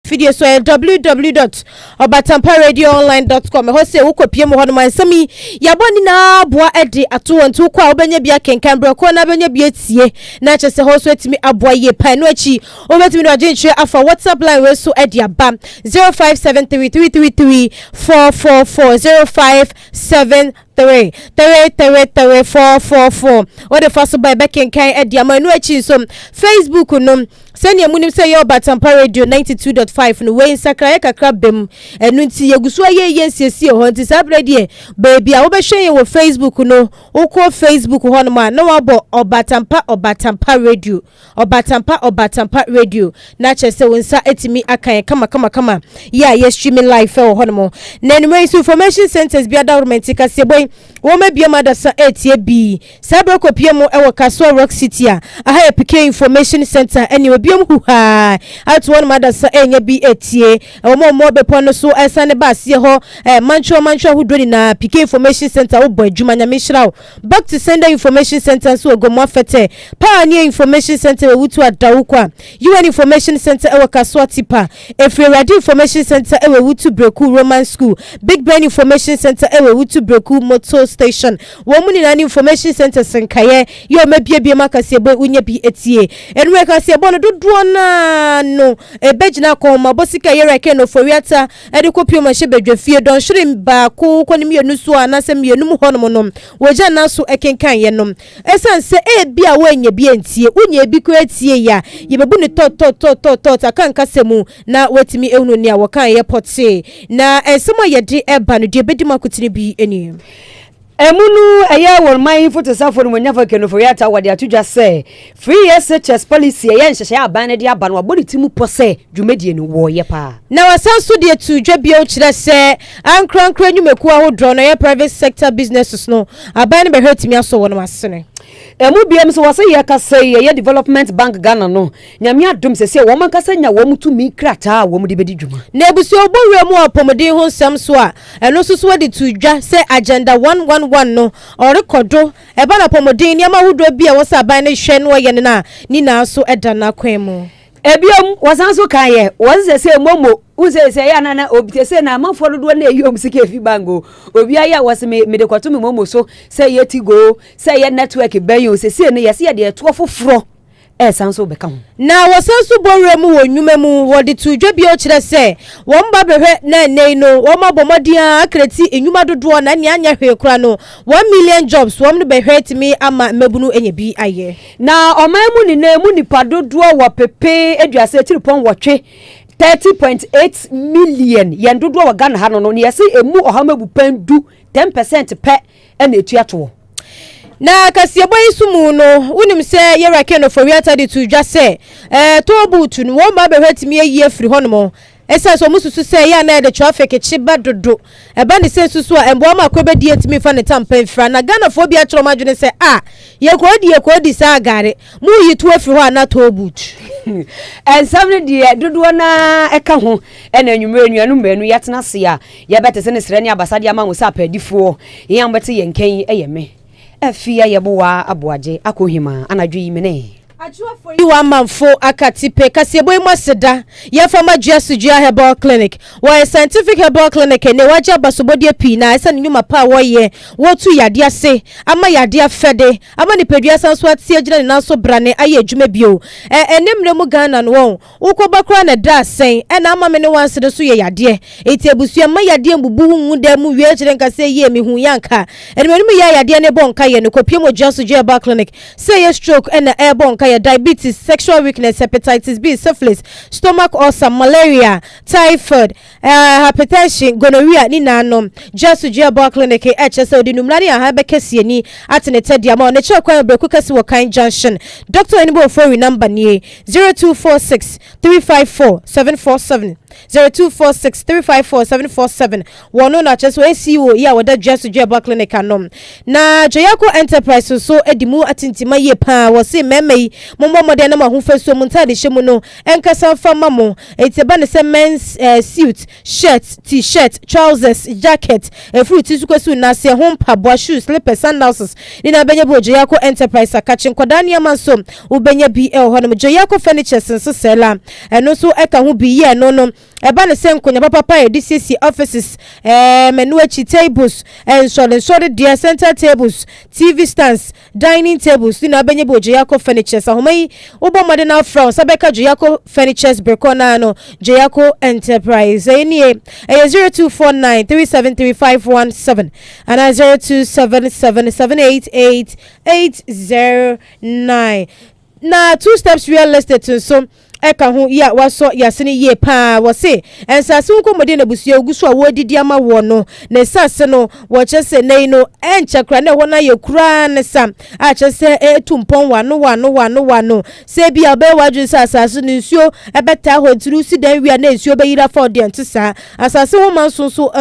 video so www.obatanparadioonline.com ho se wokopie mo hono mansami yaboni na aboa ede ato nto kwa obenya bia kenkan ko na benya bia tie na chese ho so etimi aboa ye pan no achi obetimi no agenche afa WhatsApp line we so ede aba 0573333444 0573333444 what the first by back in Kyei ede amanu achi so Facebook no send your munim say your Obaatanpa radio 92.5 no we insakra kakra bem enu nti yeguso ye yensiesie ho nti sabrede baby a wo be hwen wo Facebook no wo Facebook ho no ma na wabo Obaatanpa radio Obaatanpa radio na chese wonsa etimi akan kama yeah streaming live ho no mo na information centers bia government kase boy wo ma bia madasa etie bi sabra kopie mo e wo Kaso Rock City a ha PK information center anyway biom hu ha at one madasa enya bi etie wo mo be pono so esane ba se ho mancho hu doni na PK information center wo boy adwuma nya mehirawo back to sender information center so ogomo afete pioneer information center we wutu adawo kwa UN information center e wo Kaso tipa Oforiwaa information center e we wutu breku roman school big brain information center e we wutu breku motor station wo muni na information center Kyei yo mabie makase boy unya bi etie enwe kase boy no dodo na no ebegina ko mabosika yereke no Oforiwaa ede kopio ma hye fie don hwere ba ko konim yenu so anase mienum honom no woja na so ekenkan ye no esanse bia wanya bi entie unya bi ko etie ya yebebu ne to akan kasemu na wetimi ehunu ne a wokan ye pote na ensemo yede eba no de bedima kutini bi eni Emunu aya won man foto safo no nyafa ke no Oforiwaa wade atudwa se free SHS policy aya nhyehyɛ aban de aba no abodi timu pose dwumedie no wo ye pa na wasanso de tudwa bia o kire se ankrankra nyumeku ahodro no ye private sector businesses no aban ne behwetimi aso won masene emu biam so wase ye kase ye development bank Ghana no nyame adom sese wo man kase nya wo mutumi krata wo mudi bedi dwuma na ebusi obowre mu apomodin ho nsem so a eno so de tudwa se agenda 111 no orekodo eba na pomodin ni amahudo bia wo sa ban ne hwe no ye na ni na so eda na kwan mu ebiom wasanso kan ye wose se momo uzese ya nana obitese na Amanfo do na eyom sika efi bango obi aya wose me de kwato me momo so se ye tigo se ye network bayo se ne yese ye de to foforo sanso beka ho na wasanso borwe mu wonwuma mu wode tudwa bi o kire se won ba behwe na nei no won mabomodian akreti enwuma dodo na ne anya hwe kura no 1 million jobs won no behwe timi ama mabunu enya bi aye na omamu ni na mu nipa dodo wo pepe aduase tiripon wotwe 30.8 million yen dodo wa Ghana ha no yesi emu ohamabu pandu 10% pe na etuato na kasiebo isumu no unim se yerake no Oforiwaa de tudwa se tobutu no wo ma behwetimi ye afiri hono esa so mususu se ya na de traffic chiba dodo eba ne se susu a embo ma kwebedi etimi fa ne tampa mfra na Ghana fo bia choro madwene se ye kodi sa agare mu yitu afiri ho ana tobutu ensam de dodo na eka ho ena enwumre nuanu manu yatena se a ye bete se ne sere ne abasade ama wo sa padifo ye ambete ye nkan eyeme afia yebowa aboaje akohima anadwo yimene Oforiwaa Amanfo Aketepe kasebo imaseda ya fama Jia Herbal Clinic wa scientific herbal clinic ne waja basobodie pi na esa nyuma pa woye wotu yade ase ama yade afede ama ni pedua sanso atie agina na so brane aye adwuma bio enemre mu Ghana no won ukobakra na da sen na ama me ne wanse de so ye yade eti abusu ama yade mbubu hu da mu wie kire nkase ye mi hu yanka enemu ya yade ne bonka ye no kopie mo Jia Herbal Clinic say ye stroke na air bonka diabetes, sexual weakness, hepatitis B, syphilis, stomach ulcer, malaria, typhoid, hypertension, gonorrhea, ni nanom. Just to Herbal Clinic, HSO, the numlani a habekesi ni atenete diamo. Necho kwa breku kasi Wakain Junction. Dr. Enibo Oforiwaa number ni 0246 354 747. 0246 354 747. Wano na cheso NCO ya wada Just to Herbal Clinic anom. Na Ayekoo Enterprise so edimu atintima ye pa wasi meme mommo modern na mahu feso muntade hyemu no enkasa fama mo etiba ne se men's suit, shirt, t-shirt, trousers, jacket, fruit isukosu na se mpaboa, shoes, slippers, sandals. Ni na benye bo Joyako Enterprise akachi nkwadani ya manso ubenya BL hono Joyako Furniture senso sela eno so eka hu bi ye no eba ne se nkonya papa e DCC offices menu echi tables and solid dear center tables, TV stands, dining tables. Ni na benye bo Joyako Furniture sa homai ubo modern from sabeka Joyako Furnitures Brekona no Joyako Enterprise eni 0249373517 and 0277788809 na 2 steps real estate so eka ho ya waso yasene ye pa wose ensase nkomode na busu ogusu a wodidi ama wo no na sase no wo chese nei no enchakra na wona ye kura ne sam a chese etumpon wano se bia be wadwe sase no nsuo ebeta ho turu si dan wi na nsuo be yira for de ntisa asase ho manso so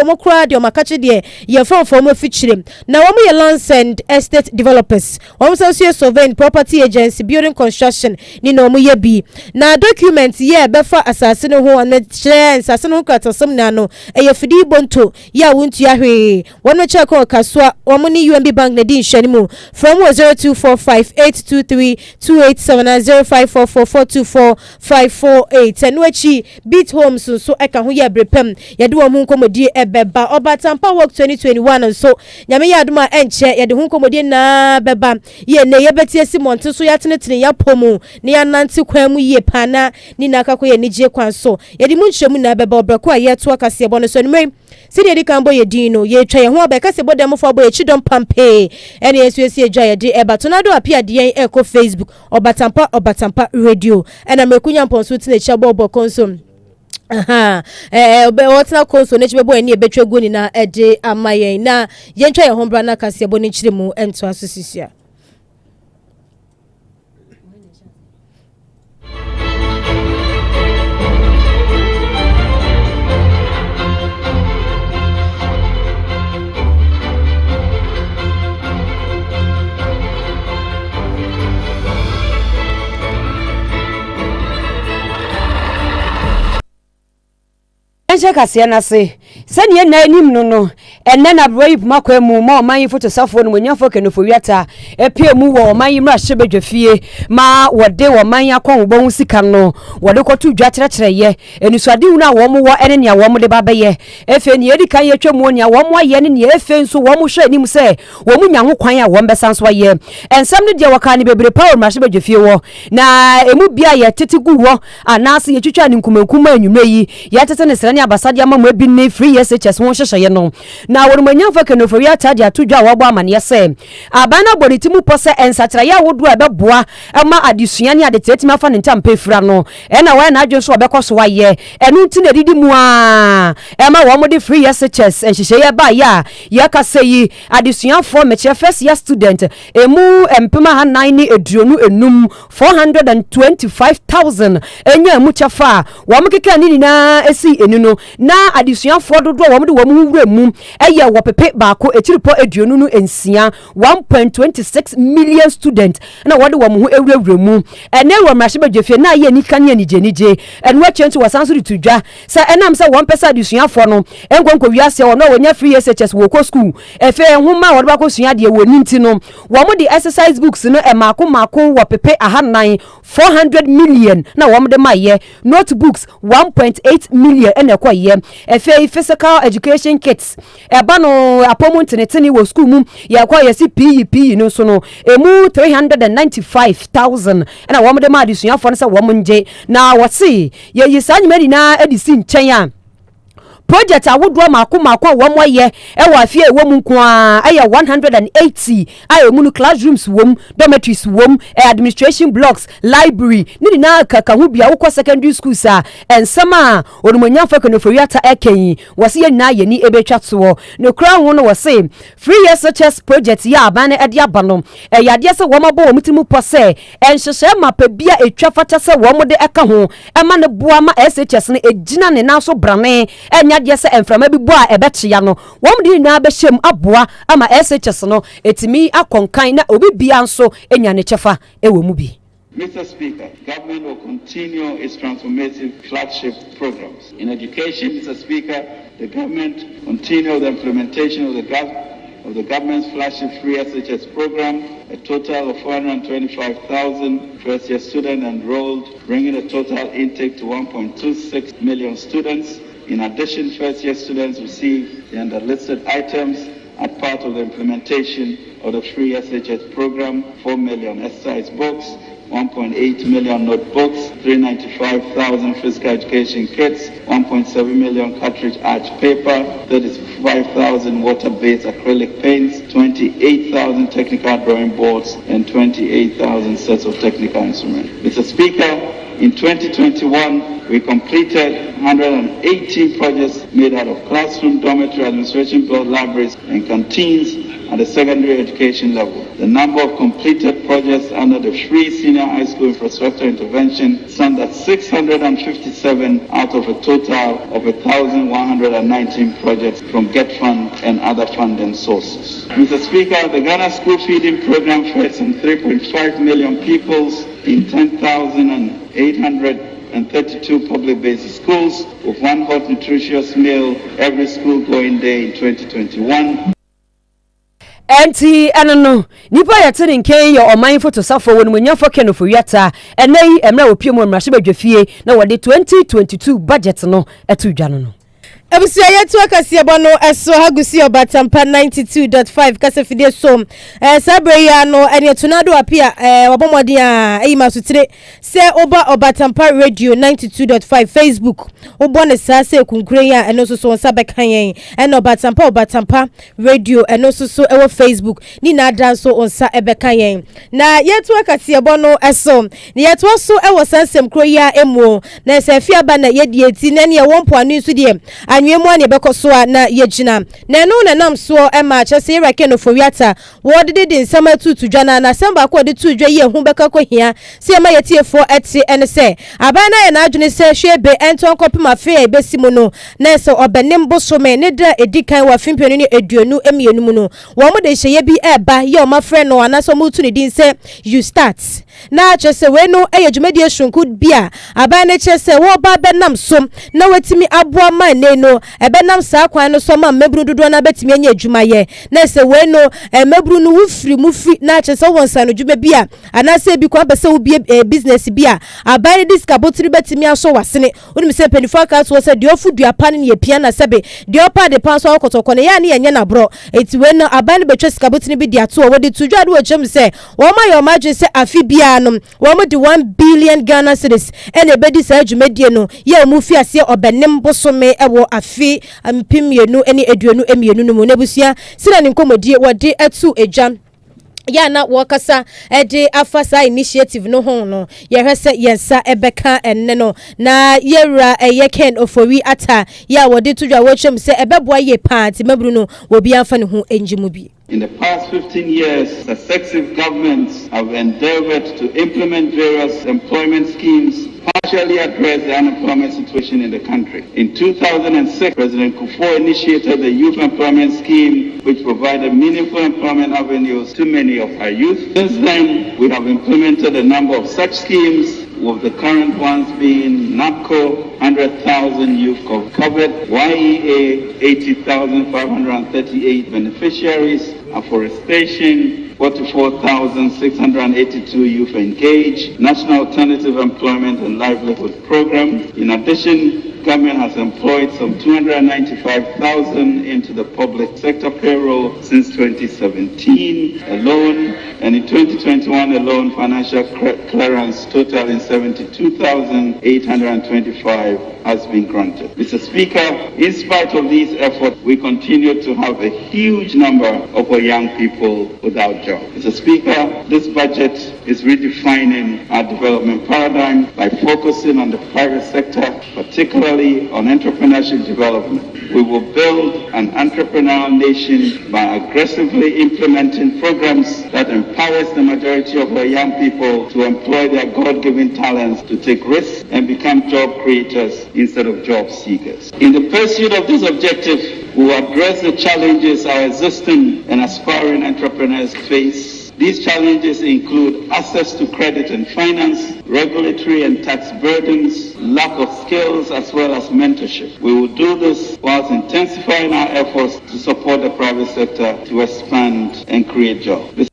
omokura de omakache de ye fofo fichire na wo ye lands and estate developers wo so surveying property agency building construction ni no mo ye bi na document ye befa asase no ho na chere asase no kratasem na no fidi bonto ya wuntu ya hwe wono check ko kaswa womuni UMB bank na din hwani mu from 02458232805444245448 enu achi beat homes so eka ho ye brepem ye de wo mu nkomodi ebeba Obaatanpa work 2021 so nyame ya aduma enche ye de ho nkomodi na beba ye ne ye betie simonte so ya tenetene ya pomu ne ya nanti kwamu ye pana ni na akako ye nije kwan so ye di munchemu na beba obrako a ye to akase ebo no so nme sidi ye di kan bo ye dino ye twa ye ho ba kase bo dem fo bo ye chidom pampe ene yesuesi edwa ye di eba to na do apia de yen eko Facebook Obaatanpa radio ena mekunya mponso tine chabo bo konsom whatna konso ne chibebo eni ebetwa goni na ede amayen na ye ntwa ye hombra na kase ebo ni chiremu ento asosisia. Kase na se sani na anim no enne na brave makwemu ma oman foto safo no nyafo kenoforiata epie mu wo oman yi mra hyebedwafie ma wode wo man akon bo sika no wode kotu dwa kyerɛkyerɛ ye enisuade hu na wo mo wo ene ne wo mo de ba ye efe ne edi kan ye twemu ne wo mo aye ne efe nso wo mo hwɛ anim se wo mo nya ho kwan a wo mbesa nso aye ensam ne de waka ne bebre power mra hyebedwafie wo na emu bia ye tete gu wo anase ye twitwa ne nkumankuma anwume yi ye tete ne srane abasade ama mo bi ne free SHS won hyehyɛ no na wo manyamfa kenoforiata de atodwa wo bo amane se abana boritimu pose ensatra ya wodu ebeboa ama adesua ne adetetimi afa ne ntampa fira no na wa na adwo so obekoso waye enu nti na didi mu a ema wo mo de free SHS hyehyɛ ya ba ya kase yi adesua for meche first year student emu empema ha 9 ni eduonu enum 425,000 enya mu chafa wo mo keka ni na esi enu no na adesua for dodo wo mo de wo mu wura mu eye wo pepe baako etiripo eduonu no ensia 1.26 million student na wo de wo mu ewura mu ene wo mrahye badwafie na ye nika ne nije enu achento wasanso de tudwa se enam se won pesa adesua for no enkonko wiase wo no wonya free SHS wo ko school efe enhuma wo de ba ko sua de wo ninti no wo mo de exercise books no maako wo pepe aha 9 400 million na wo mo de maye notebooks 1.8 million ene ko ye efe physical education kits eba no apomuntenetene wo school mu ya kwa yesi PE no so no emu 395,000 ena wo mo de ma adesua for no se wo mo nje na wo se ye yisanyemadi na edisi nchen a project awodua maako wo mo ye e wa afie wo mu nkoa aya 180 ayo mu classrooms wom dormitories wom administration blocks library ni na kaka hu bia wo secondary schools a ensama onumanyamfa kenoforiata eken wose ye na ye ni ebetwa to no kra ho no wose free SHS project ya abane ade abano yade se wo mabo wo mutimu pose enhyehye mapa bia etwa fata se wo mo de eka ho ema ne boa ma SHS ne ejina ne na so brane enya nya de se emframa bi bo a ebeche ya no wom de nyina be hyem aboa ama SHS no etimi akonkan na obi bia nso enya ne chefa ewo mu bi. Mr. Speaker, government will continue its transformative flagship programs. In education, Mr. Speaker, the government continue the implementation of the government's flagship free SHS program. A total of 425,000 first-year students enrolled, bringing the total intake to 1.26 million students. In addition, first-year students receive the underlisted items as part of the implementation of the free SHS program: 4 million exercise books, 1.8 million notebooks, 395,000 physical education kits, 1.7 million cartridge arch paper, 35,000 water-based acrylic paints, 28,000 technical drawing boards, and 28,000 sets of technical instruments. Mr. Speaker, in 2021, we completed 118 projects made out of classroom, dormitory, administration block, libraries, and canteens at the secondary education level. The number of completed projects under the free senior high school infrastructure intervention stands at 657 out of a total of 1,119 projects from GET Fund and other funding sources. Mr. Speaker, the Ghana School Feeding Program fed some 3.5 million pupils in 10,832 public basic schools, with one hot nutritious meal every school going day in 2021. Enti no nipa ya tene Kyei ya Amanfo to safo wonu nyafo ke no Oforiwaa enai emra opiem emra badwafie na wode 2022 budget no etudwa no. Ebusia yetu akasi ebono eso hagusi Obaatanpa 92.5 kasefide som sabre ya no ene tunado apia wabomodi a eyima sutire se oba Obaatanpa radio 92.5 Facebook obone sa se kunkure ya eno so won sabe kan yen eno Obaatanpa radio eno so ewo Facebook ni na danso onsa ebe kan yen na yetu akasi ebono eso ni yetu so ewo sansem kro ya emu na se fia ba na yedi eti na ne wonpo anu su de anwemu ane bekosoa na yegina na no na nam so ema chese reke no Oforiwaa wode de nsama tutu dwana na samba ko de tudwa ye hu beka ko hia se ema yetiefo eti ene se abana ye na adwene se hwebe enton kopim afe e besimo no na se obenim bosome ne da edikan wa fimpenu ne eduonu emienu mu no wo mo de hyeye bi eba ye o mafre no anaso mutu ne din se you start na chese we no eyedwumadi shunku bia abana chese wo ba benam som na wetimi aboa man ne no ebenam sa kwan no so ma mebru dodo na betimi anya adwuma ye na se we no mebru no wufri mufi na chese wonsa no dwuma bia anase bi kwa bese wo bie business bia aban diska botiri betimi aso wasene oni se penifo ka so se de ofu duapa ne ye pia na sebe de opa de pan so okotoko ne ya ne yenye na bro eti we no aban betwe sika botiri bi de ato wo de tudwa de wo chem se wo ma yo ma dwe se afi bia no wo mo de 1 billion Ghana cedis ene bedi sa adwumadie no ye mu fi ase obenem bosome ewo afi ampimienu ene eduonu emienu no mu nebusia sira ne nkomodie wode etu ejam ya na wakasa ede afasa initiative no ho no ye hwese yensa ebeka enne no na yewra Ayekoo Oforiwaa ya wode tudwa wochem se ebeboa ye party mabru no obi anfa ne ho enjimu bi. In the past 15 years, successive governments have endeavored to implement various employment schemes partially address the unemployment situation in the country. In 2006, President Kofi initiated the Youth Employment Scheme, which provided meaningful employment avenues to many of our youth. Since then, we have implemented a number of such schemes, with the current ones being NAPCO, 100,000 youth covered, YEA, 80,538 beneficiaries, afforestation, 44,682 youth engaged, National Alternative Employment and Livelihood Program. In addition, government has employed some 295,000 into the public sector payroll since 2017 alone, and in 2021 alone, financial clearance totaling 72,825 has been granted. Mr. Speaker, in spite of these efforts, we continue to have a huge number of our young people without jobs. Mr. Speaker, this budget is redefining our development paradigm by focusing on the private sector, particularly particularly on entrepreneurship development. We will build an entrepreneurial nation by aggressively implementing programs that empowers the majority of our young people to employ their God-given talents to take risks and become job creators instead of job seekers. In the pursuit of this objective, we will address the challenges our existing and aspiring entrepreneurs face. These challenges include access to credit and finance, regulatory and tax burdens, lack of skills, as well as mentorship. We will do this whilst intensifying our efforts to support the private sector to expand and create jobs.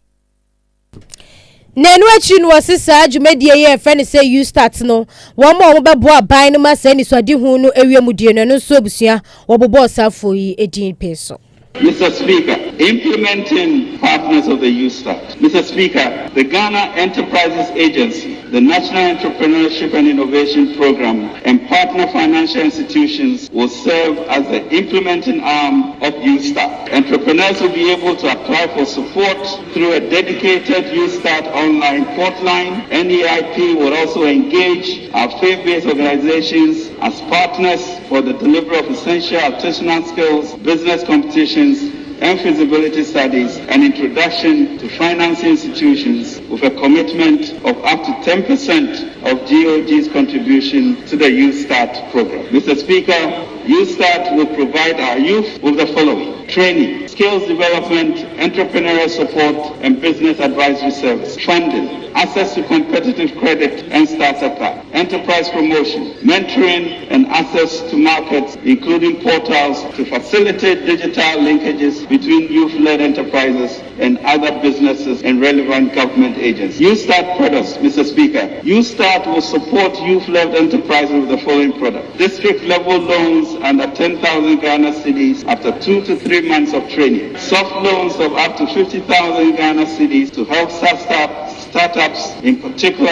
Nenu achin wasisa dwumadie ye friend say you start no wo mo bebo aban no ma say ni swade hu no ewiamudie no so abusua wo bobo safo yi edin peso. Mr. Speaker, implementing partners of the Youth Start. Mr. Speaker, the Ghana Enterprises Agency, the National Entrepreneurship and Innovation Program, and partner financial institutions will serve as the implementing arm of Youth Start. Entrepreneurs will be able to apply for support through a dedicated Youth Start online hotline. NEIP will also engage our faith-based organizations as partners for the delivery of essential artisanal skills, business competitions, and feasibility studies, and introduction to financing institutions with a commitment of up to 10% of GOG's contribution to the Youth Start program. Mr. Speaker, Youth Start will provide our youth with the following: training, skills development, entrepreneurial support, and business advisory service, funding, access to competitive credit and startup app, enterprise promotion, mentoring, and access to markets, including portals to facilitate digital linkages between youth-led enterprises and other businesses and relevant government agencies. Youth Start products, Mr. Speaker. Youth Start will support youth-led enterprises with the following products: district-level loans under 10,000 Ghana cedis after 2 to 3 months of training, soft loans of up to 50,000 Ghana cedis to help startups, in particular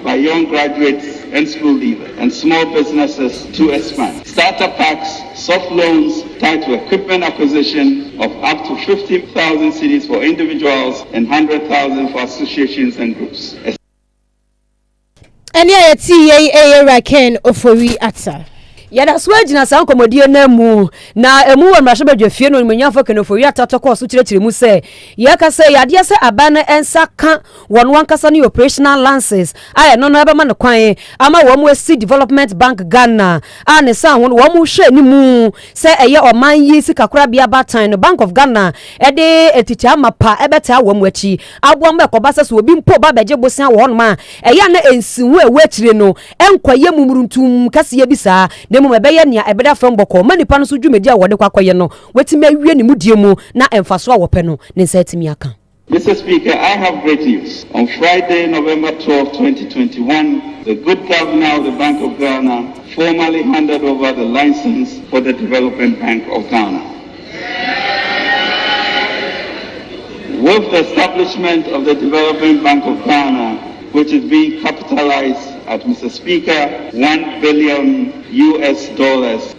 by young graduates and school leavers, and small businesses to expand. Starter packs, soft loans tied to equipment acquisition of up to 50,000 cedis for individuals and 100,000 for associations and groups. Any Kyei Raken Oforiwaa. Yada swagina sa nkomodie na mu na emu wa mrahye badwafie no menyafo Oforiwaa tatoko so kyerɛkyerɛ mu sɛ yɛka sɛ yade sɛ abana ensa ka wɔn wankasa ne operational lances aye no ɛbɛma ne kwan ama wɔn mu asi development bank Ghana a ne sa ho wɔn mu hwɛ ni mu sɛ ɛyɛ ɔman yi sika kora bia batan no Bank of Ghana ɛde eticha mapa ɛbɛta wɔn mu akyi aboam bɛkɔba sɛ so obi mpo ba bɛgye bosia wɔn ma ɛyɛ na ensihu ewu akyire no ɛnkɔyɛ mumuruntum kase bi saa mebeye nia ebeda from boko manipa no so dwumedi a wode kwakoye no wetime awie ne mudie mu na emfaso a wope no ne nsa timi aka. Mr. Speaker, I have great news. On Friday, November 12, 2021, the good governor of the Bank of Ghana formally handed over the license for the Development Bank of Ghana. With the establishment of the Development Bank of Ghana, which is being capitalized at, Mr. Speaker, $1 billion,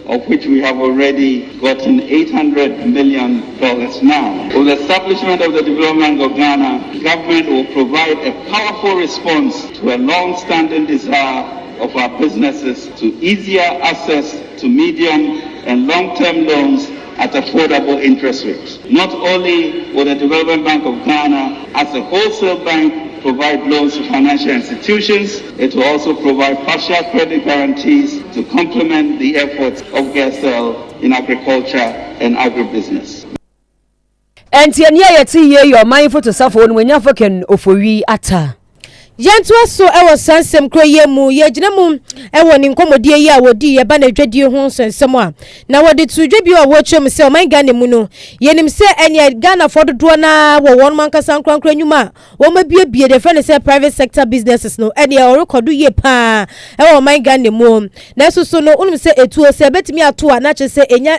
of which we have already gotten $800 million now. With the establishment of the Development Bank of Ghana, government will provide a powerful response to a long-standing desire of our businesses to easier access to medium and long-term loans at affordable interest rates. Not only will the Development Bank of Ghana, as a wholesale bank, provide loans to financial institutions, it will also provide partial credit guarantees to complement the efforts of GSL in agriculture and agribusiness. Entiania yeti ye your mindful to suffer when you fucking Oforiwaa. Yantua so ewo sansem kroye mu ye gina mu ewo ni nkomodie ye a wodi ye ba na dwadie ho sansem a na wodi tudwe bi o wo twem se o man Ghana mu no yenim se enya Ghana fododo na wo won man kasa nkwankra nyuma wo ma biebie de friend say private sector businesses no enya o rekodo ye pa ewo man Ghana mu na so no unum se etuo se betimi ato a na che se enya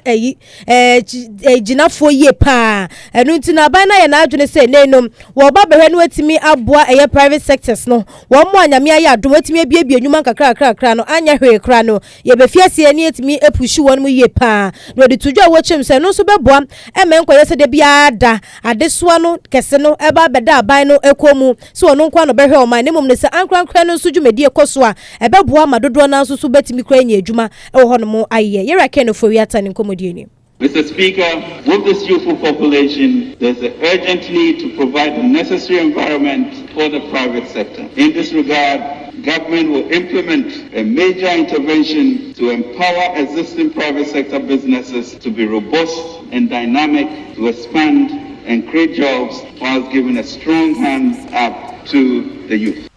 ginafo ye pa enu nti na ban na ye na adwene se nenom wo ba behwe no atimi aboa eye private sectors workers no wo mo anyame aye adom atimi abiebie enwuma kakra no anya hwe kra no ye be fiase ani atimi epushi won mu ye pa no de tudwa wo chim se no so beboa emenkoye se de bia da adesoa no kese no eba beda aban no ekomu so ono nkwa no behwe o man ne mum ne se ankra no so dwumadi ekoso a ebeboa madodo na so betimi kra nya adwuma e wo hono mo aye ye rake no Oforiwaa ne nkomodie ni. Mr. Speaker, with this youthful population, there's an urgent need to provide the necessary environment for the private sector. In this regard, government will implement a major intervention to empower existing private sector businesses to be robust and dynamic, to expand and create jobs, whilst giving a strong hand up to the youth.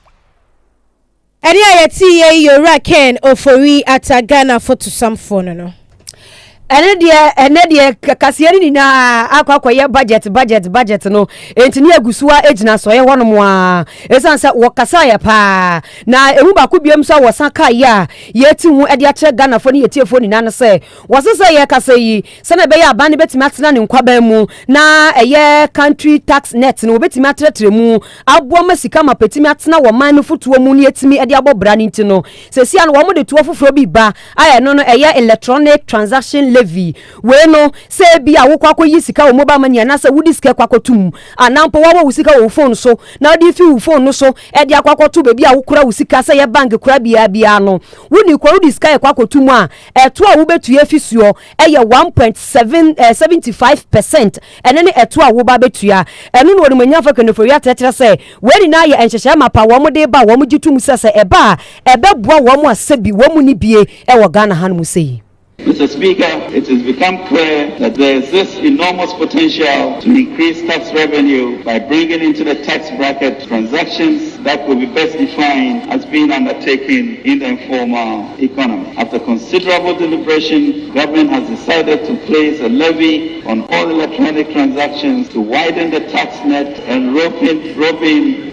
Area yeti ye Raken Oforiwaa Ghana for to some phone no. ene de kasieri ni na akwakoye budget no entini agusua ejina so ye hono a esansa wokasa ya pa na ehu ba ko biem so wosaka ya yeti hu ede ache Ghana fo ni yetiefo ni na se wosesa ye kasa yi se na be ya ba ne betimi atena ne nkwaba mu na eye country tax net no betimi atretre mu aboa masika mapetimi atena wo man no fotuo mu ni yetimi ede abobra ni ntino se sia no wo mo de tuo foforo bi ba aya no eye electronic transaction levy we no se bia wo kwakọ yisika wo mobile money na se wudi sika kwakọ tum anampo wo wusika wo phone so na odi fi wo phone no so e dia kwakọ tu be bia wo kura wusika se ye bank kura bia no wuni kwa wudi sika kwakọ tum a eto a wo betu ye fisuo e ye 1.75% ene ne eto a wo ba betu ya eno no wonimanya fa Oforiwaa tetere se we ni na ye enhyehyɛ mapa wo mo de ba wo mo gitum se eba ebeboa wo mo asebi wo mo ni bie e wo Ghana han mu sei. Mr. Speaker, it has become clear that there exists enormous potential to increase tax revenue by bringing into the tax bracket transactions that will be best defined as being undertaken in the informal economy. After considerable deliberation, government has decided to place a levy on all electronic transactions to widen the tax net and rope in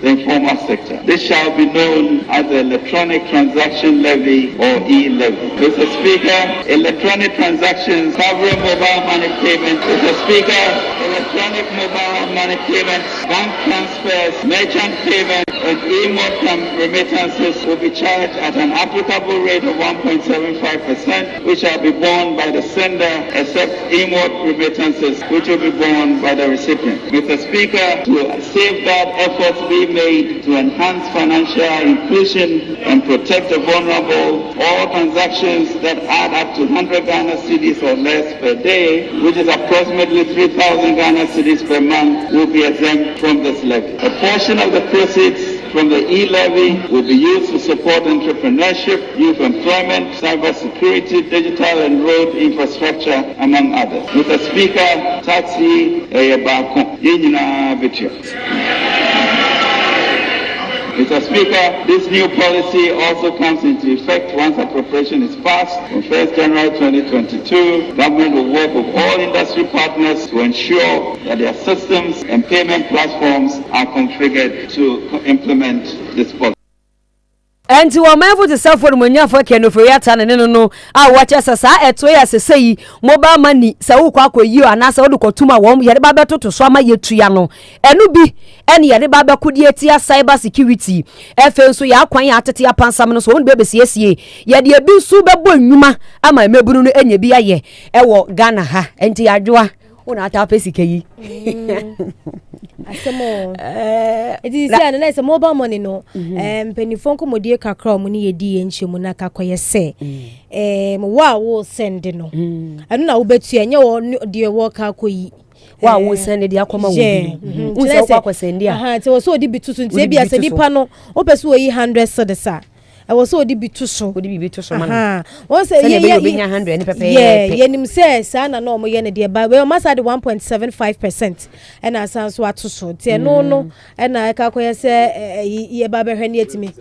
the informal sector. This shall be known as the Electronic Transaction Levy or E-Levy. Mr. Speaker, electronic transactions covering mobile money payments. Mr. Speaker, electronic mobile money payments, bank transfers, merchant payments, and e-mode remittances will be charged at an applicable rate of 1.75%, which shall be borne by the sender, except e-mode remittances, which will be borne by the recipient. Mr. Speaker, to safeguard efforts being made to enhance financial inclusion and protect the vulnerable, all transactions that add up to 100 Ghana cedis or less per day, which is approximately 3,000 Ghana cedis per month, will be exempt from this levy. A portion of the proceeds from the E-Levy will be used to support entrepreneurship, youth employment, cybersecurity, digital and road infrastructure, among others. Mr. Speaker, taxi Ayekoo Kase3. Mr. Speaker, this new policy also comes into effect once appropriation is passed on 1st January 2022. Government will work with all industry partners to ensure that their systems and payment platforms are configured to implement this policy. And to a man for the self for Oforiwaa no watch us as I say mobile money so kwako you and as odu kotuma wom yede ba beto to so ama yetua no enu bi ene yede ba bekudi etia cyber security efe so ya kwan ya atete apansam no so won be besiesie yede ebi su bebo nnwuma ama emeburu no enya bi aye ewo Ghana ha enti Adwoa una ata pesike yi asemo it is say na say mobile money no penifon ko modie kakra mo ne yedi enchemu na kakoye se wo send no anu na wo betu enye wo de wo ka koyi wa wo send de akoma wo bi unse wo kwa send dia te wo so odi bitutu nti bia se nipa no wo pese wo yi 100 cedisa I was so deep to so. Would be to so man. Once a year, 100 and pepper. Yeah, Yenim says, Sana no more yen dear, but we must add 1.75%. And I sounds what to so. No, and I calculate say, ye baba henny to me.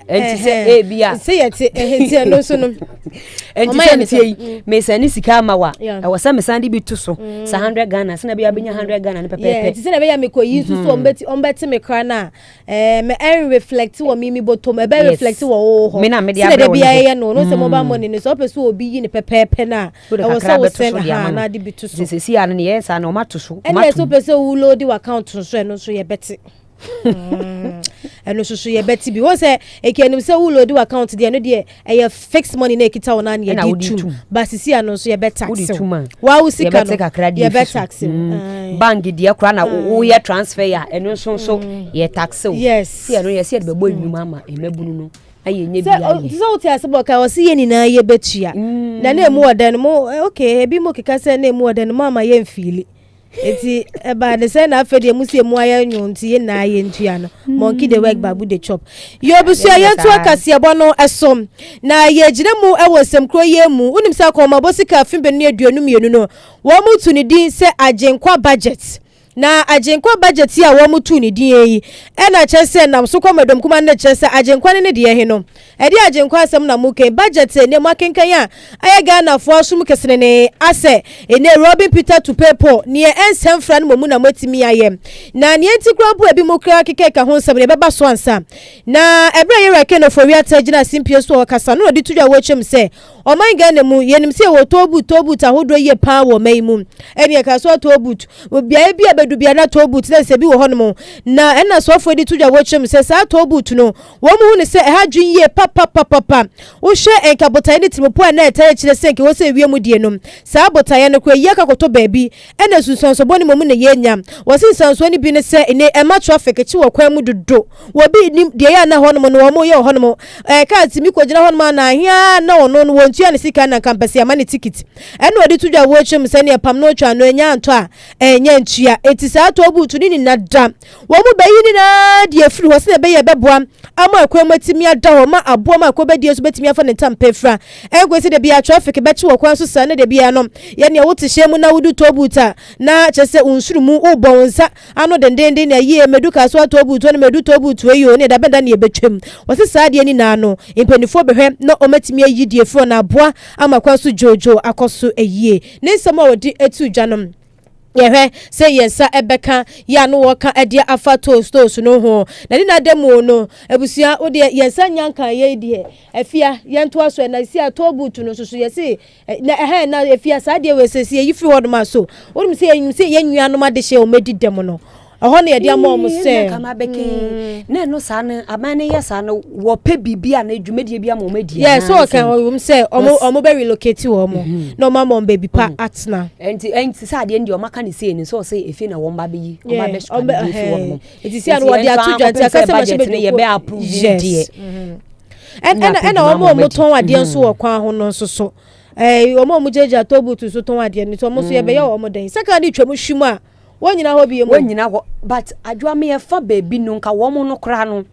And say, say it, no sooner. And may send this Kamawa. I was some Sandy be to so. 100 Ghana, and I be 100 Ghana and pepper. It's never yamiko use on better me crana. Me reflect to a mimi bottom, a better reflect to Mena media bia no se mobile money no so person obi yi pepe na I was so send na de bitu so se si an yes an o matoso and so person who load the account so no so ye beti eno so ye beti bi wo se ekenim se wo load account de no de e fixed money na ekita wona na ye di tum ba sisi ano so ye bet tax wa wo sika no ye bet tax bank de kura na wo ye transfer ya eno so ye tax yes si eno ye si de be boy ama emebunu no aye nye bia so ti asebo ka o si ye nyina ye betua na na emu odan mo okay ebi mo keka se na emu odan mo ama ye mfili eti eba de say na afede musie mu aya nyonti ye na aye ntua no monkey the work babu the chop yo busua ye to akase ebo no esom na ye gire mu ewo semkro ye mu unim say akoma bosika fimbe no aduanu mienu no wo mu tu ni din say agenkwa budget na agenkwa budget ya wo mutu ni din yi e na chese nam so komedom kuma na chese agenkwa ne de he no e de agenkwa asem na muke budget ne makenkan ya ayaga na fo asum kesene ne ase ene Robin Peter to people ne ensem fran momu na matimi aye na ne antikropo ebi mokra kekeka ho nsem ne beba so ansa na ebra ye reke no Oforiwaa tagina simpie so kasa no de tudwa wo chem se o man ga na mu yenim se wo tobu ta hodo ye pa wo mai mu ene ka so tobu bia bia dubia na tobut na se bi wo hono na ena sofo di tudwa wo chem se sa tobut no wo mu hu ne se ha dwen ye papa wo hwe enka botaye ne timopo na etare kire se nke wo se wie mu die no sa botaye no kwa ye ka koto baabi ena sunsunso boni momu ne ye nya wo sin sanso ni bi ne se ene ema traffic chi wo kwan mu dodo wo bi nim de ya na hono no wo mu ye hono mo ka timi ko gina hono na hia na ono no wontua ne sika na campus ya ma ne ticket ena odi tudwa wo chem se ne pam no twa no enya anto a enya ntua eti sa to butu ni nada wo mu bayi ni na de afiri ho se be ye beboa ama akwa matimi ada ho ma aboa ma akwa bedi so betimi afa ne tampefra egwesi de bia traffic be chi wo kwan so sa ne de bia no ye ne wo te hyemu na wudu to buta na chese unsuru mu ubonsa ano dendende na ye meduka so to butu ne medu to butu eyo ne da benda ne betwem wo se sa de ni na no impenifo behwe na o matimi ayi de afiri na aboa ama kwan so jojo akoso eyie ne nsema wodi etu dwanom yehe say yensa ebeka ya no woka adia afa toast no ho na ni na demo no ebusua wo de yensa nyanka ye de afia yento aso na si atobutu no so yesi na na afia sa de we sesi yifi ho ma so wo se yenwia no ma de hye o medi demo no ahone ye dia mom se kama beke na no sa na amane ya sa no wo pe bibia na dwumedie bia mom edi yes so kan wo se omo be relocate wo mo no ma mom baby pa atna enti sa de ndi o maka ne se ni so se efi na wo mba be yi o ma be so efi wo mo enti si an wo de atudwa enti akase ma be ye be approve die and omo ton ade nso wo kwan ho no nso so omo jeja tobutu so ton ade ni so omo so ye be ye omo den saka ni twam hwim a wonyina ho bi yemu wonyina ho but Adwoa me fa baby no nka wo mo no kra no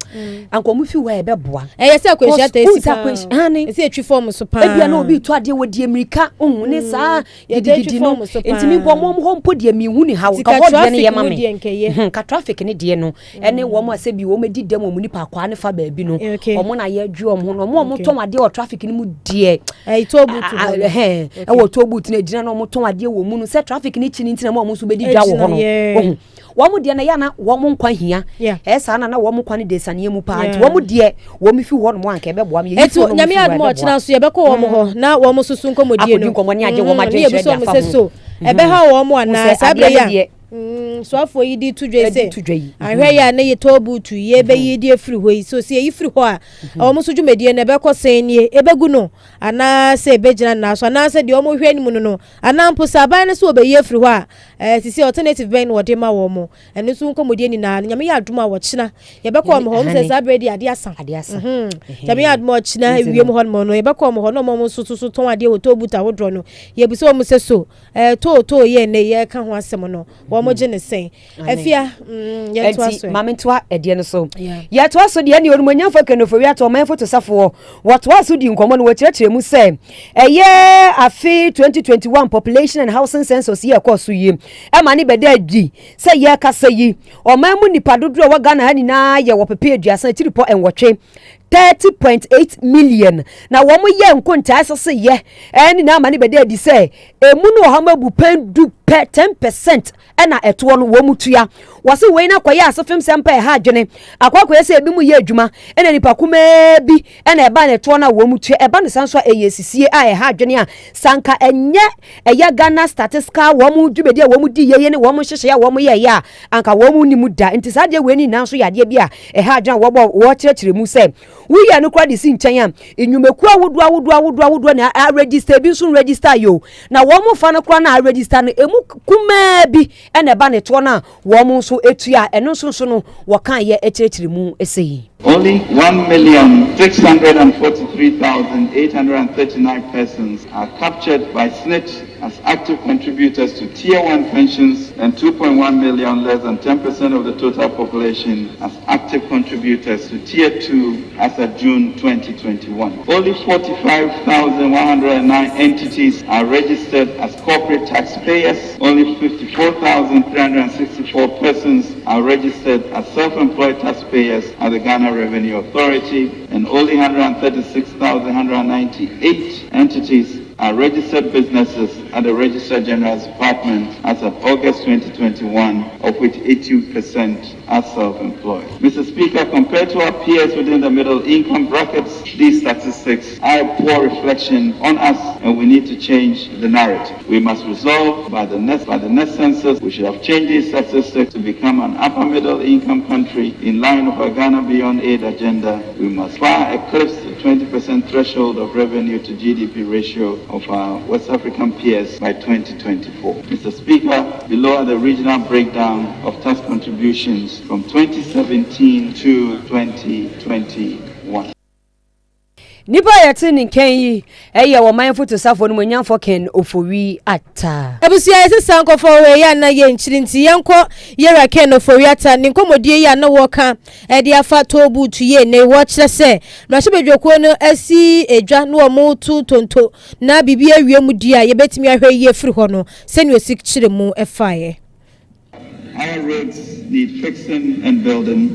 anko mu fi wa e beboa yesi akwehia ta esi esi etwi form so pa ebia na obi to ade wodi Amerika ohun ne saa gidi no entimi bo mo ho mpo de mi hu ni ha ka ho de ne ye mame ka traffic ne de no ene wo mo ase bi wo medi dem mo nipa kwa ne fa baby no omo na ye adwu omo no mo to ade o traffic ne mu de tobutu wo tobutu ne gina no mo to ade wo mu no se traffic ne chi ni ntina mo so bedi dwa wo ho no wo mu de na ya na wo mu nkwa hia sa na wo mu kwa ne de sane mu pa nti wo mu de wo mu fi ho no mo anka be boa me yi so nyame admo china so ye be ko wo mu ho na wo mu susu nkomodie no nkomoni age wo ma je shred afa so ebe ha wo mu ana sabre ya so afo yi di tudwe se ahwe ya na ye tobutu ye be yi di afiri ho yi so se yi firi ho a wo mu so dwumedie na be ko sen nie ebegu no ana se be gina na so ana se de wo mu hwe ni mu no ana mpo saban ne so obeyi afiri ho a sisi alternative ben wo de ma wo mu eno so nkomodie ni na nyame ya aduma wo china ye be ko wo mu ho se sabre di ade asa nyame ya aduma china wie mu ho no ye be ko wo mu ho no mo so ton ade wo tobutu awodro no ye bi so wo mu se so to ye ne ye ka ho asem no mo gene sen afia ye to aso mame to ade no so ye to aso de ne onumanya fa kan Oforiwaa to man foto safo what was di nkomo no wachire mu se eye afi 2021 population and housing census ye koso yi e ma ne beda adi se ye kasa yi o man mu nipa dodo wa Ghana ha ni na ye wo pepe aduasa chiripo enwotwe 30.8 million. Na womu ye nkonta asase ye. Eni na mani bede di say. Emunu ohama bupen du 10% ena etuo no womu tuya. Wase we na kwaye asofem sempa ha adwene. Akwa kwaye se ebi mu ye adwuma. Ena nipa kuma bi ena eba na etuo na womu tuya. Eba ne sanso eyesisie a ha adwene a sanka enye eya Ghana statistical womu dwumedi a womu di ye ne womu hyehye ya womu ye ya anka womu ni mu da. Nti sade we ni nanso yade bi a ha adwene wo kyerɛkyerɛ mu se we ya no kwa de si nkyɛn a enyumeku awodo na register bi so register yo na womu fa no kwa na register no emu kuma bi ena eba ne to na womu so etua eno so no wo kan ye ekyerɛkyerɛ mu esei. Only 1,643,839 persons are captured by snitch as active contributors to Tier 1 pensions and 2.1 million, less than 10% of the total population, as active contributors to Tier 2 as of June 2021. Only 45,109 entities are registered as corporate taxpayers. Only 54,364 persons are registered as self-employed taxpayers at the Ghana Revenue Authority, and only 136,198 entities are registered businesses at the Registrar General's Department as of August 2021, of which 80% are self-employed. Mr. Speaker, compared to our peers within the middle income brackets, these statistics are a poor reflection on us, and we need to change the narrative. We must resolve by the next census, we should have changed these statistics to become an upper middle income country in line with our Ghana Beyond Aid agenda. We must far eclipse the 20% threshold of revenue to GDP ratio of our West African peers by 2024. Mr. Speaker, below are the regional breakdown of tax contributions from 2017 to 2021. Nipa yati ni Kyei eye wo manfo to safo no manyanfo ken Oforiwaa. Ebusia ese sankofo we ya na ye nchirinti yenko yera ken Oforiwaa ni nkomodie ya na wo ka e de afa tobu tu ye ne wo kire se na hye bedwekuo no asi edwa no mo tu tonto na bibia wiemu dia ye betimi ahwe ye firi ho no se ne osi kire mu efaye. Our roads need fixing and building.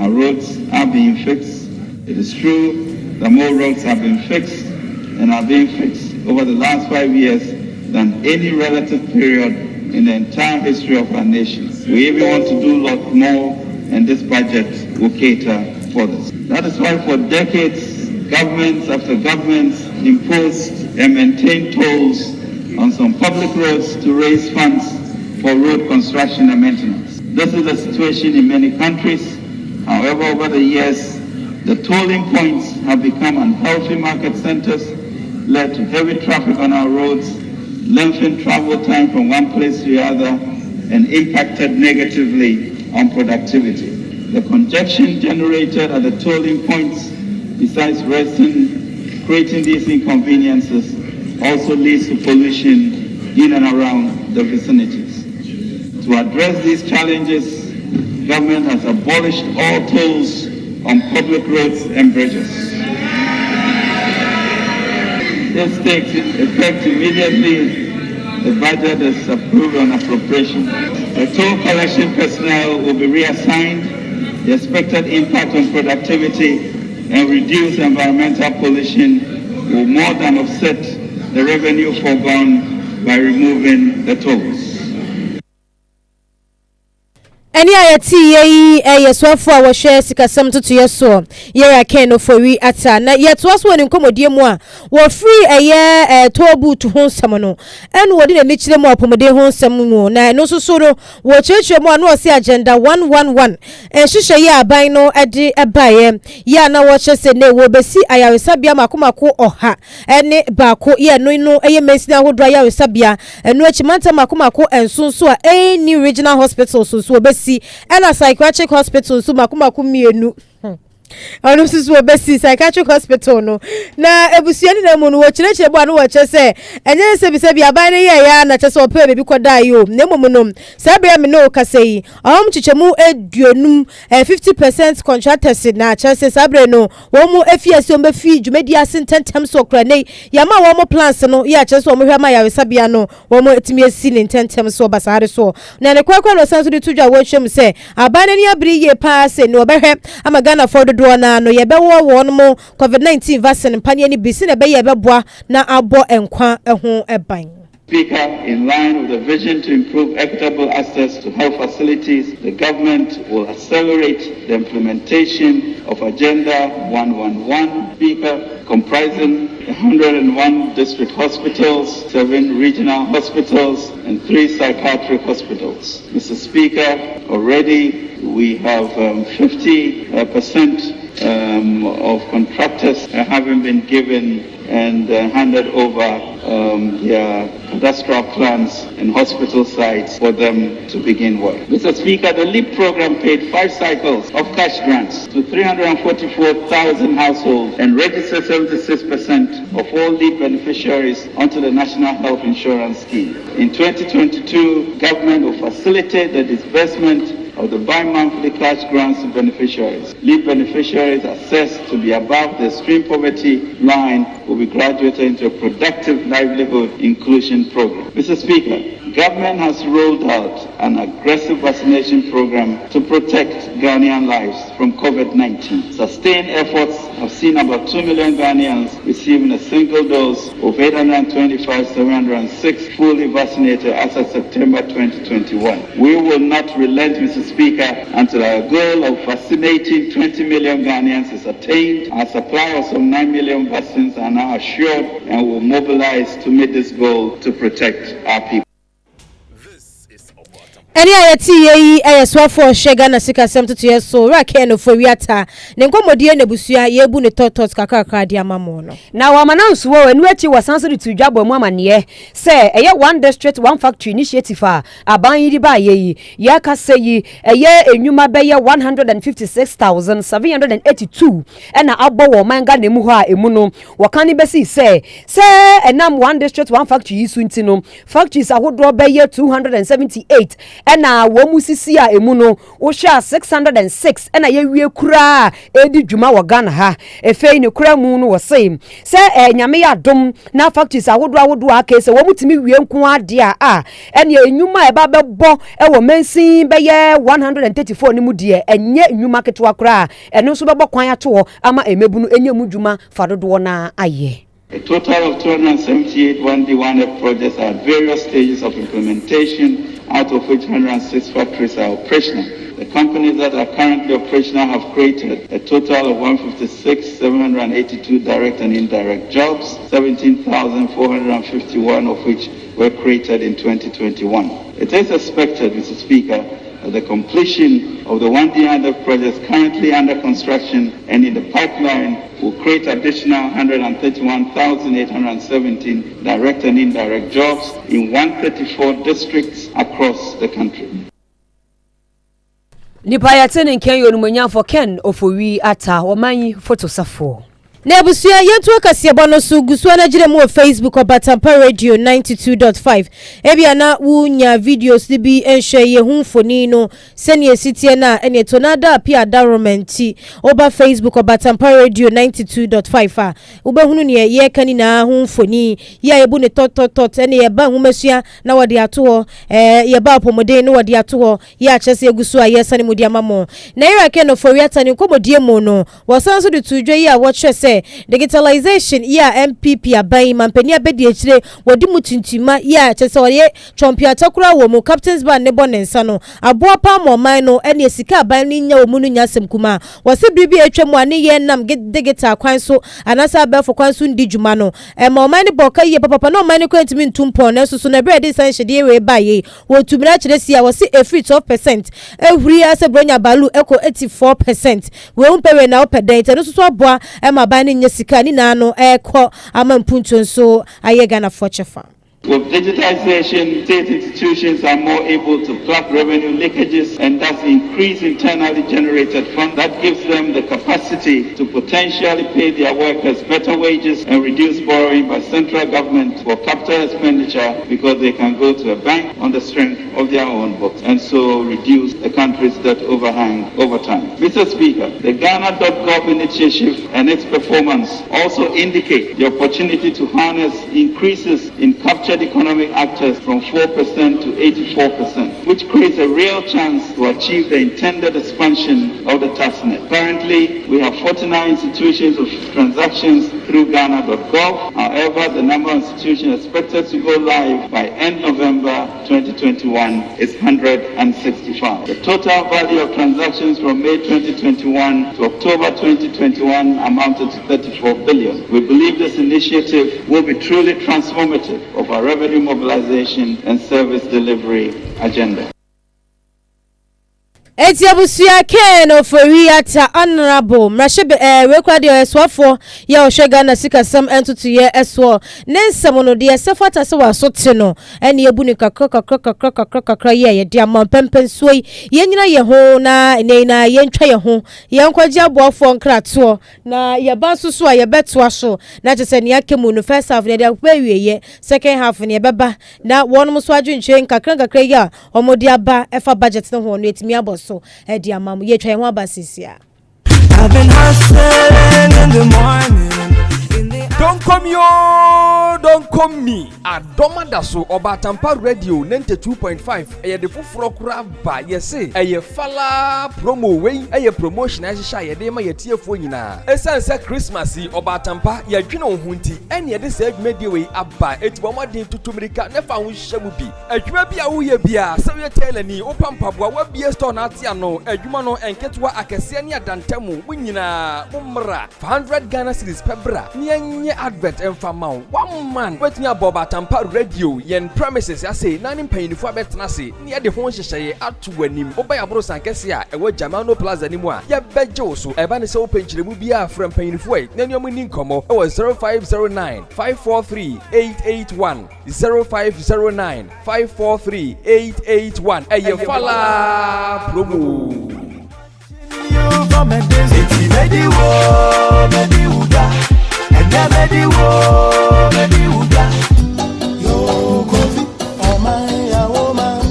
Our roads are being fixed. It is true that more roads have been fixed and are being fixed over the last 5 years than any relative period in the entire history of our nation. We even want to do a lot more, and this budget will cater for this. That is why for decades, governments after governments imposed and maintained tolls on some public roads to raise funds for road construction and maintenance. This is the situation in many countries. However, over the years, the tolling points have become unhealthy market centers, led to heavy traffic on our roads, lengthened travel time from one place to the other, and impacted negatively on productivity. The congestion generated at the tolling points, besides creating these inconveniences, also leads to pollution in and around the vicinities. To address these challenges, government has abolished all tolls on public roads and bridges. This takes effect immediately. The budget is approved on appropriation. The toll collection personnel will be reassigned. The expected impact on productivity and reduce environmental pollution will more than offset the revenue foregone by removing the tolls. Any ayati ye yeswafo a wo hwe sikasam to yeso yera ken Oforiwaa na yetwaso woni nkomodie mu a wo free eye tobu to honsam no en wodi na nichire mu apomode honsam mu na no susuro wo chechire mu na osi agenda 111 hwehwe ye aban no ede ebaye ya na wo hye se ne wo besi ayaresabia makomako oha ene baako ye no eye mesina hodo ayaresabia eno achimanta makomako ensonso a any regional hospital so besi and a psychiatric hospital so makumako mienu ono susu obesi psychiatric hospital no na ebusuani na mu no wo kireche bo anu wo kyese enye se bi se bi aban ne ye ya na kyese opa bebi koda yo na mu no sabe me no kasei ahom chichemu eduonum 50% contractors na kyese sabre no wo mu afiase o mbefi dwumedi asententem so okra nei ya ma wo mu plans no ya kyese o mu hwa ma ya sabia no wo mu etimi asi ne intentem so basare so na ne kwakwa no sanso di tudwa wo hwem se aban ne abri ye pa se no obehwe ama Ghana for dodo na no ye be wo mo COVID-19 vaccine panye ni bisi na be ye be boa na abo enkwa ho eban. Speaker, in line with the vision to improve equitable access to health facilities, the government will accelerate the implementation of Agenda 111, Speaker, comprising 101 district hospitals, 7 regional hospitals, and 3 psychiatric hospitals. Mr. Speaker, already we have 50% of contractors having been given and handed over their cadastral plans and hospital sites for them to begin work. Mr. Speaker, the LEAP program paid 5 cycles of cash grants to 344,000 households and registered 76% of all LEAP beneficiaries onto the National Health Insurance Scheme. In 2022, government will facilitate the disbursement of the bi-monthly cash grants to beneficiaries. LEAP beneficiaries assessed to be above the extreme poverty line will be graduated into a productive livelihood inclusion program. Mr. Speaker, government has rolled out an aggressive vaccination program to protect Ghanaian lives from COVID-19. Sustained efforts have seen about 2 million Ghanaians receiving a single dose of 825,706 fully vaccinated as of September 2021. We will not relent, Mr. Speaker, until our goal of vaccinating 20 million Ghanaians is attained. Our supply of some 9 million vaccines are now assured and will mobilize to meet this goal to protect our people. Any ayeti yi ayeswafo shega na sika sem tutu yeso ra ke no Oforiwaa ne nkomodie na busua ye bu ne totot kakaka dia mamo no na wa mananso wo enu achi wasanso de tudwabo mu amane se eye one district one factory initiative a aban yi ba ye ya kase yi eye enwuma be ye 156,782 na abo wo manga na mu ho a emu no wakani besi se enam one district one factory yi sunti no factories ahodo be ye 278 ena wo musisi a emu no wo hwa 606 ena ye wie kura edi dwuma wo Ghana ha efei ne kura mu no wo sei se nyame ya dom na factories ahodo aka se wo mutimi wie nko ade a ena enyuma e ba bebo e wo mensin be ye 134 ni mu de enye enyuma ketwa kura eno so bebo kwan ato ama emebunu enye mu dwuma fadodo na aye. A total of 278 1D1F projects are at various stages of implementation, out of which 106 factories are operational. The companies that are currently operational have created a total of 156,782 direct and indirect jobs, 17,451 of which were created in 2021. It is expected, Mr. Speaker, the completion of the 1D1F projects currently under construction and in the pipeline will create additional 131,817 direct and indirect jobs in 134 districts across the country. Nipa yatene Kyei Odomankoma Ken Oforiwaa wamanyi photosafo. Na busia yentu akase bono so gusu na gire mu Facebook Obaatanpa Radio 92.5 ebia na wunya videos bi enhwe ye humfoni no sene esitie na ene tonada apia daromenti oba Facebook Obaatanpa Radio 92.5 a ubehunu ne ye kani na humfoni ya ebu ne tot ene ye ba humasua na wode ato ye ba apomode no wode ato ya achese egusu a ye sane mudi amamo na ira ke no Oforiwaa ne komodie mu no wasanso de tudwe ya wo chese digitalization ya MPP abai mampani abedi echire wodi mutuntima ya chese wore champion atakura wo mu captains band ne bonensa no aboa pa moman no ene esika abai ni nya wo mu no nyasem kuma wose bibi etwemu ane ye nam digital kwan so anasa abefo kwan so ndi djuma no moman ne boka ye papa no man ne kwantimi ntumpon na so na bread san hede we baye wo tumira chire sia wose a free 12% ehuri ase bronya balu eko 84% we umpewe na opedent no so aboa ma nyesika ni nano eko amampuncho nso ayega na fochefa. With digitization, state institutions are more able to plug revenue leakages and thus increase internally generated funds. That gives them the capacity to potentially pay their workers better wages and reduce borrowing by central government for capital expenditure because they can go to a bank on the strength of their own books and so reduce the country's debt overhang over time. Mr. Speaker, the Ghana.gov initiative and its performance also indicate the opportunity to harness increases in capital captured economic actors from 4% to 84%, which creates a real chance to achieve the intended expansion of the tax net. Currently, we have 49 institutions of transactions through Ghana.gov. However, the number of institutions expected to go live by end November 2021 is 165. The total value of transactions from May 2021 to October 2021 amounted to 34 billion. We believe this initiative will be truly transformative of our revenue mobilization and service delivery agenda. Etiabusia Ken Oforiwaa honorable mrashe rekwadi eswafo ya oshega na sikasam entutu ye eswo nensam no de esefata se wasote no ene ebu ni kakra ye de amampempen suoi ye nyina ye ho na na ye ntwa ye ho ye nkwaji aboafo nkrato na ye ba susu a ye beto so na chese ne akemu no first half ne de akwawiye second half ne beba na wonum so adwuntwe kakra ya omodi aba efa budget no ho no etimi abos so edi amamu ye twa ho abasisia. I've been hustling in the morning. Don't come me. Adoma daso Obaatanpa radio 92.5. Eye de foforo kura ba yese. Eye fala promo wey. Eye promotion ahihya ye de ma yetiefo nyina. Esanse Christmas yi Obaatanpa ye dwene ohunti. Ene ye de se adwumadi wey aba etibomodin tutumirika nefa ho hyamu bi. Adwuma bi a wo ye bia se we telani opampaboa wa bie store na atia no. Adwuma no enketwa akese ne adantamu munyina mumra 500 Ghana cedis pebra. Nye advert enfamao 1 man wetin Obaatanpa radio yen premises ase na ne mpanyinfo abetena se ne de ho hyehyeye atu anim oba ya bro sankese a ewo Jamano Plaza ni mu a ye beje so eba ne se openchiremu bia fra mpanyinfo e na nyomu ni nkomo ewo 0509 543 881 0509 543 881 eye fala promo. Yo, Kofi, oh my woman.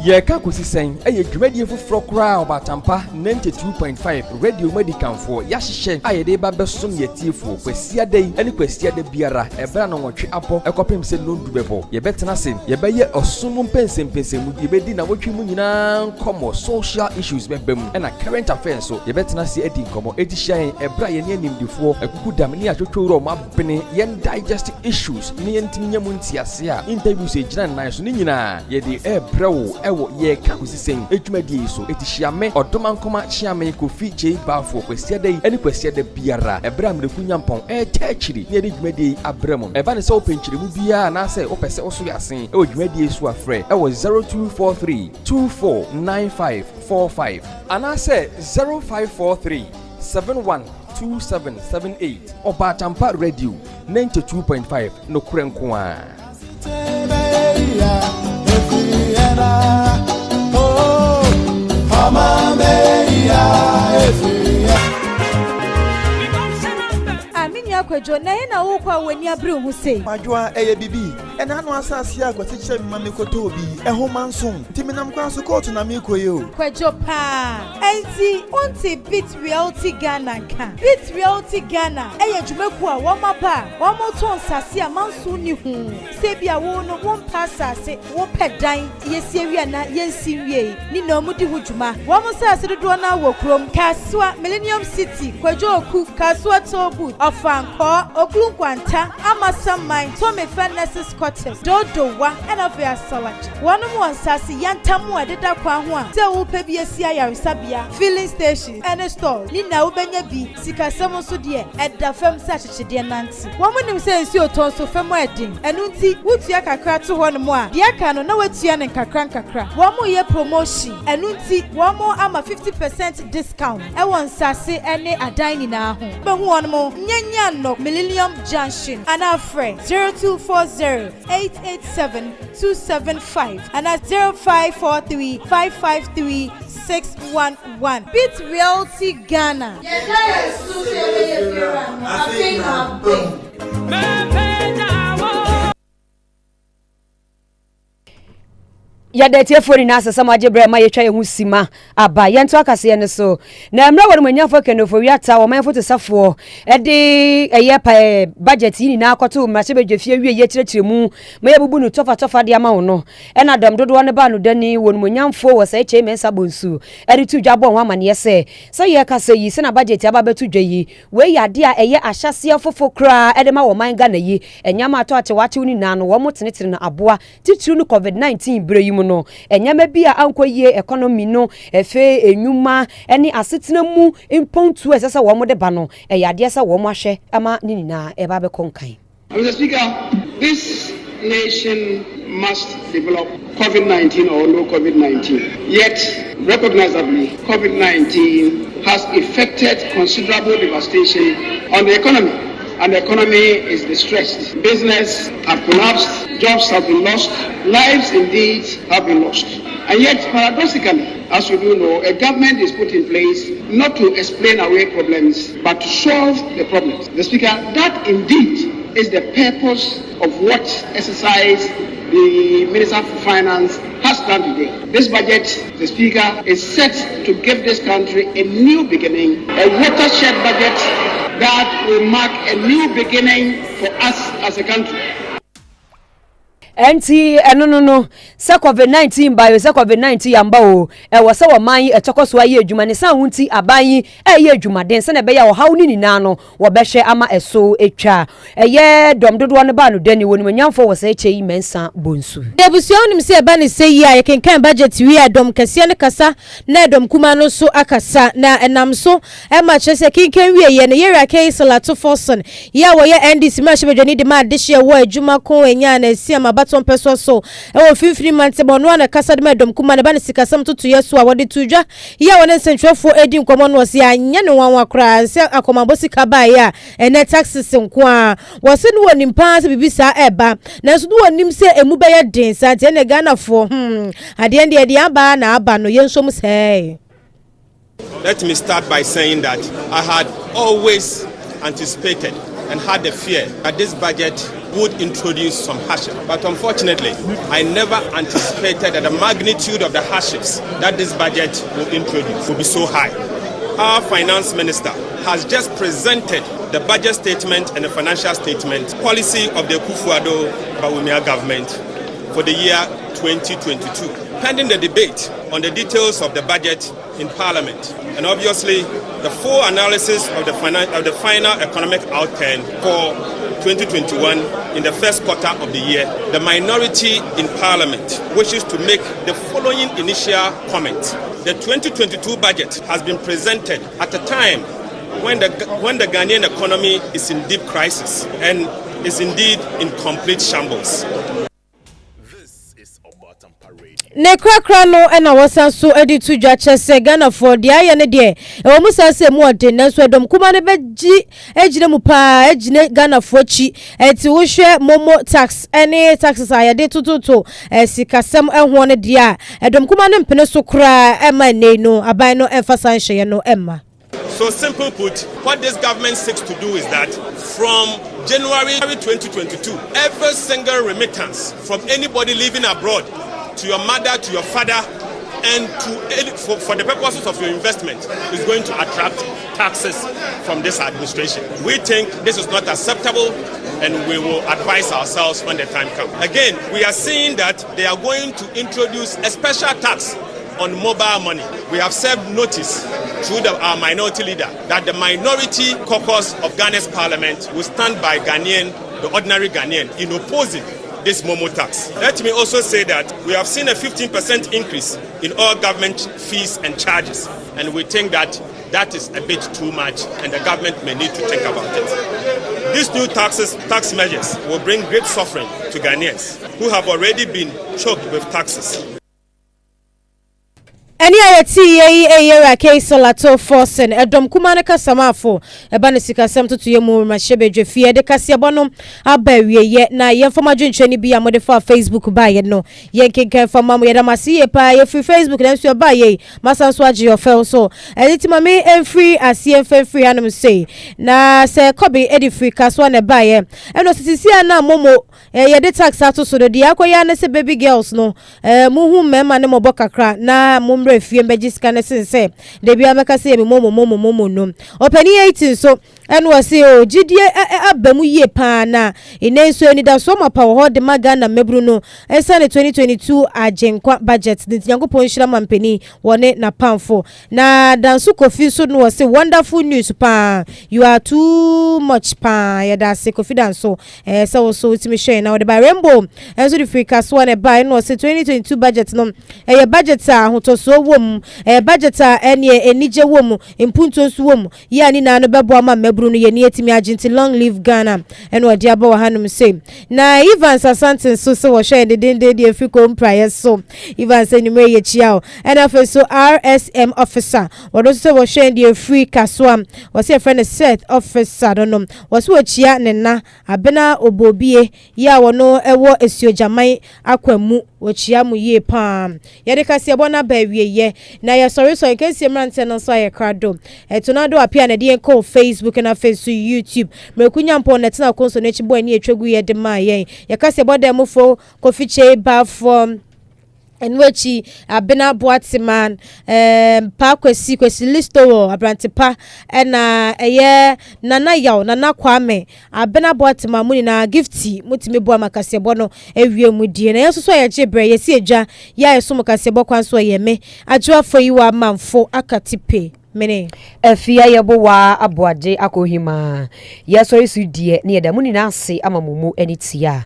Yeka Kosisen, a dwumadi foforo kura Obaatanpa 92.5 radio medical for yahye ayede ba besom yetiefo kwasia dei ene kwasia de biara ebra no nwotwe abo ekopem se no dubebo ye betena se ye beye osum mpensempensemu ye bedi na wotwe mu nyina nkomo social issues bebem ena current affairs so ye betena se edi nkomo edihyan ebra ye ne animdifo akukudam ne atwotworo ma bene ye digestive issues ne yentimi nyamu ntiase a interviews e gina nan so ne nyina ye de ebra wo Yeka Kosisen edwumadi so Kyeame Odomankoma Kyeame Kofi Kyei Baffour kwasia dei ene kwasia de biara ebra mreku nyampon tachiri ne edwumadi abramo eba ne se openchiremu bia na se opese oso yasen edwumadi so afre ewo 0243 249545 ana se 0543 712778 Obaatanpa radio 92.5 no kurenkwa. Akwajo na ye na wo kwa wani abre hu sei Adwoa eye bibi ena no asase akwati kire me mame koto obi ehoma nson timinam kwa so court na me koye o Kwajo pa enti onti bit reality Ghana ka bit reality Ghana eye dwumaku a wo maba wo moto nsase a manso ni hu se bia wo no wo pasase wo pedan yesie wi na yensi wi ni na omudi hu dwuma wo mo sase dodo na wo krom Kaswa Millennium City Kwajo oku Kaswa Tobu Ofan Oklunkwanta Amasamai Tome Furnaces Cotton Dodowa Enofia Salach one more sassy yantamu adeda kwa ho se wo pe bi asia yaresabia filling station and store ni na wo benya bi sikasem so de edda fam sa chichide nanti wo mo nim se nsi oton so fam edin enu nti wutua kakra to ho no mo a de aka no na watua ne kakra wo mo ye promotion enu nti wo mo ama 50% discount e won sase ene adan ni na ho be ho no mo nyanya no Millennium Junction and our friend 0240-887-275 and at 0543-553-611. Bit Realty Ghana. ya da tie fori na asesa maje bre ma yetwa yehu sima aba yento akase ne so na mra wor manyafo ke no Oforiwaa ta wo manfo tesafo e de eye pa budget yi na akoto mra chebe dwefie wie ye kirekiremu ma yebubu no tofa de ama wo no e na dam dodo ne ba no dani won manyamfo wo sa Kyei mensa bonsu e de tu dwabo ho amane ye se ye kase yi se na budget aba betu dwa yi we ya de a eye ahyase afofo kra e de ma wo man ga na yi enyama ato ache wache uni na no wo motenetene na aboa titru no COVID-19 bre yi mu no enyama bi a ankoyie economy no efe enyuma eni asetena mu impontu esesa wo mo de ba no eyade esa wo mo ahwe ama ni na e ba be konkan. Mr. Speaker, this nation must develop COVID-19 or no COVID-19. Yet, recognizably, COVID-19 has effected considerable devastation on the economy. And the economy is distressed. Business have collapsed, jobs have been lost, lives indeed have been lost. And yet, paradoxically, as we do know, a government is put in place not to explain away problems, but to solve the problems. The Speaker, that indeed is the purpose of what exercise the Minister for Finance has done today. This budget, the Speaker, is set to give this country a new beginning, a watershed budget that will mark a new beginning for us as a country. Enti no se COVID-19 bayo se COVID-19 yamba o e wo se wo man etokoso aye adwuma ne sa hunti aban e ye adwuma den se na be ya wo hawni ni na no wo be hwe ama eso etwa ye dom dodo ne ba no dani woni manyamfo wo se Kyei mensa bonsu debusio nim se ba ne se yi a yekenkan budget wi adom kase ne kasa na dom kuma no so akasa na enam so e ma che se kinkan wi ye ne yera Kyei Salato Forson ya wo ye NDC ma hwe bedwani de ma de hye wo adwuma ko enya na esi ama ton peso so e wo finfini mante bono na kasa de medom kuma ne ba ne sikasam tutu yeso a wode tudwa ya wona nsentwefo edi nkomo no se anya ne wanwa kra se akomabo sika ba ya ene taxes nko a wo se no woni mpa se bibisa eba na so do wonim se emu be ye den sa te ne Ghana fo ade ende de aba na aba no yensom sei. Let me start by saying that I had always anticipated and had the fear that this budget would introduce some hardships. But unfortunately, I never anticipated that the magnitude of the hardships that this budget will introduce will be so high. Our finance minister has just presented the budget statement and the financial statement policy of the Akufo-Addo government for the year 2022, pending the debate on the details of the budget in Parliament, and obviously the full analysis of the final economic outturn for 2021 in the first quarter of the year. The minority in Parliament wishes to make the following initial comments. The 2022 budget has been presented at a time when the Ghanaian economy is in deep crisis and is indeed in complete shambles. Ne krakra no na wosan so edi tudwa chese Ghana for dia ye ne de e wo musa se mu ode na so dom kuma ne beji ejine mu pa ejine Ghana for chi eti wo hwe momo tax any taxes ayade tututu sikasem ehwo ne dia dom kuma ne mpene so kra ema ne no aban no emphasize hye no emma. So simple put, what this government seeks to do is that from January 2022, every single remittance from anybody living abroad to your mother, to your father, and for the purposes of your investment is going to attract taxes from this administration. We think this is not acceptable, and we will advise ourselves when the time comes. Again, we are seeing that they are going to introduce a special tax on mobile money. We have served notice through our minority leader that the minority caucus of Ghana's parliament will stand by the ordinary Ghanaian, in opposing this Momo tax. Let me also say that we have seen a 15% increase in all government fees and charges, and we think that that is a bit too much, and the government may need to think about it. These new tax measures will bring great suffering to Ghanaians who have already been choked with taxes. Any ayeti ye Kyei Solato Forsen edom kuma ne kasamafo eba ne sikasem to ye mu mahye dwefie de kase abono abawie ye na ye fama dwentwe bi amode fa Facebook ba ye no ye kenkan fama mo ye da masi ye pa ye free Facebook na so ba ye masanso age your fel so eliti mame free asie free hanum say na se kobi edi free kaso na ba ye eno sisi na momo ye de tax ato so de akoya na se baby girls no muhu mema ne mobo kakra na mumre fie mbeji scan sense de bia meka se momo no opani 18 so eno wase o gidie abamu ye pa na enenso eni da so mapa ho de maga na mebru no esane 2022 agenkwa budget de yankopon hira mampani wone na pamfo na danso Kofi so no wase wonderful news pa you are too much pa ya da se confidence so so ultimate share na de ba rainbow enso de free cash one ba no wase 2022 budget no budget a hotoso wom budget a enije wom impunto nso wom ya ni na no bebo ama mebru no ye ni etimi agenti long live Ghana eno odi aba wa hanum say na Evans Asante so wo share de Africa prior so Evans enime ye chia o ena fe so RSM officer wo so wo share de free kaswa wo say friend set officer donom wo so chia ne na abena obobie ya wo no ewo esuojaman akwamu wo chia mu ye pam ye de kase abona ba wie ye na ye sorry so kase mrante no so ye krado etonado apia na de ko Facebook na face YouTube mekunya mpo na tena konso na chibo ani etwegu ye de ma ye kase boda mufo Kofi Baffour enwechi abena Boatiman pa kwesi listo Abrantepa na eye nana yaw nana Kyeame abena Boatiman muni na gifti mutimi bo makase bono ewie mudie na yeso so ye jebre ye si edwa ya yeso makase bo kwanso ye me Adwoa Oforiwaa Amanfo Aketepe mene afia yebowa aboade akohima yeso isu die ne yeda muni na ase amamumu anitia